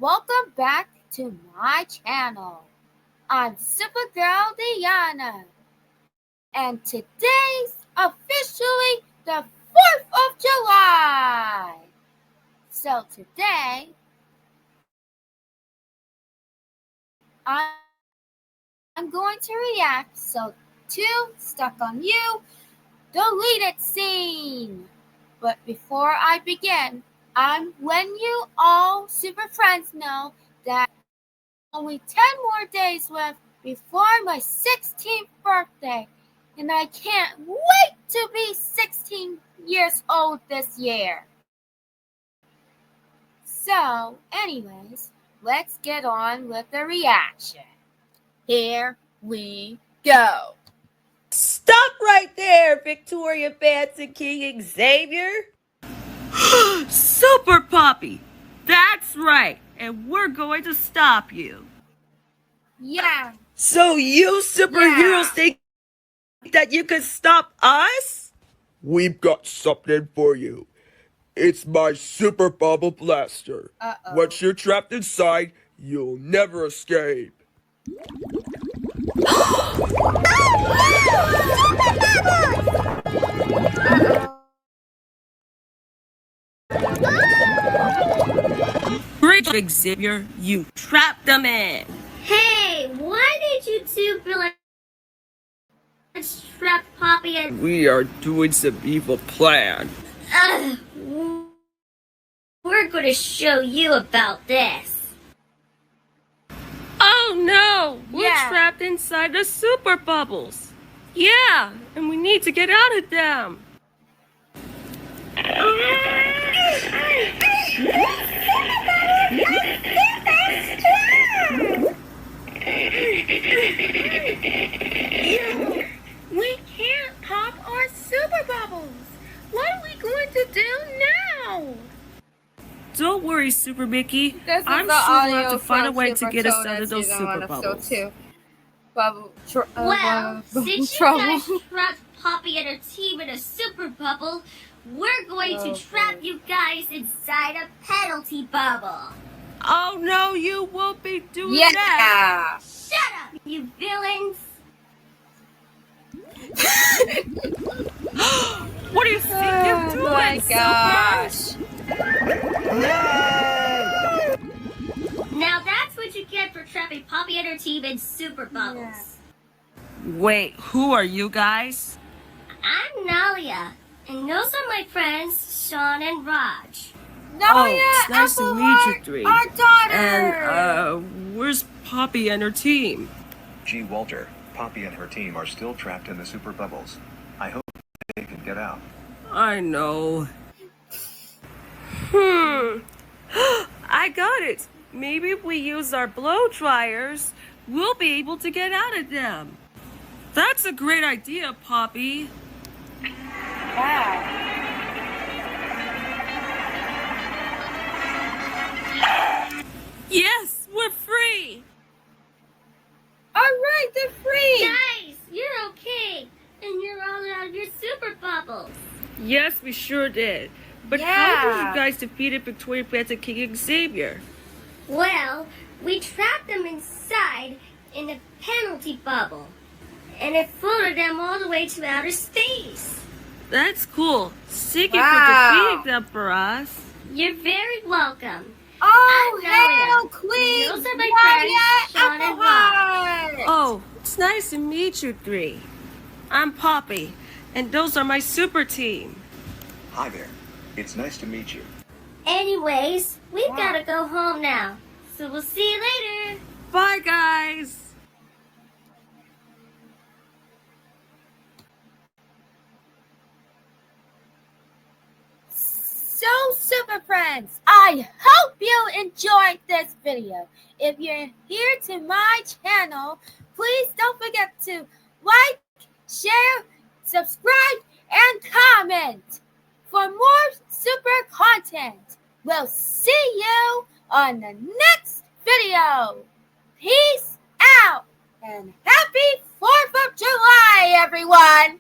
Welcome back to my channel. I'm Supergirl Diana, and today's officially the 4th of July. So today, I'm going to react to Stuck on You deleted scene. But before I begin, I'm letting you all super friends know that only 10 more days left before my 16th birthday, and I can't wait to be 16 years old this year. So, anyways, let's get on with the reaction. Here we go. Stop right there, Victoria, Vance, and King Xavier. Super Poppy! That's right, and we're going to stop you. Yeah. So you superheroes think that you can stop us? We've got something for you. It's my super bubble blaster. Once you're trapped inside, you'll never escape. Great, Xavier, you trapped them in. Hey, why did you two villains trap Poppy and... We are doing some evil plan. We're gonna show you about this. Oh no! We're Yeah. trapped inside the super bubbles. Yeah, and we need to get out of them. We can't pop our super bubbles. What are we going to do now? Don't worry, Super Mickey. This is I'm the sure we'll audio have to find a from way to Super get us Tone out of those season super one, episode bubbles. 2. Well, since you trouble. guys trapped Poppy and her team in a super bubble, we're going to trap you guys inside a penalty bubble. Oh no, you won't be doing that. Shut up, you villains! What do you think you're doing, my Super? gosh. Now that's what you get for trapping Poppy and her team in super bubbles. Wait, who are you guys? I'm Nollea, and those are my friends, Shawn and Raj. Nollea it's nice to meet you Appleheart, three. our daughter. And, where's Poppy and her team? G. Walter, Poppy and her team are still trapped in the super bubbles. I hope they can get out. I know. I got it. Maybe if we use our blow dryers, we'll be able to get out of them. That's a great idea, Poppy. Wow. Yes, we're free. All right, they're free. Guys, you're okay, and you're all out of your super bubbles. Yes, we sure did. But how did Yeah. you guys defeated Victoria, Vance, and King Xavier? Well, we trapped them inside in a penalty bubble, and it floated them all the way to outer space. That's cool. Thank you Wow. for defeating them for us. You're very welcome. Oh, I'm Nollea. hail Queen Those are my Nollea friends, Shawn and Appleheart. Oh, it's nice to meet you three. I'm Poppy, and those are my super team. Hi there. It's nice to meet you. Anyways, we've gotta go home now, so we'll see you later. Bye, guys. So, super friends, I hope you enjoyed this video. If you're here to my channel, please don't forget to like, share, subscribe, and comment for more super content. We'll see you on the next video. Peace out and happy 4th of July, everyone.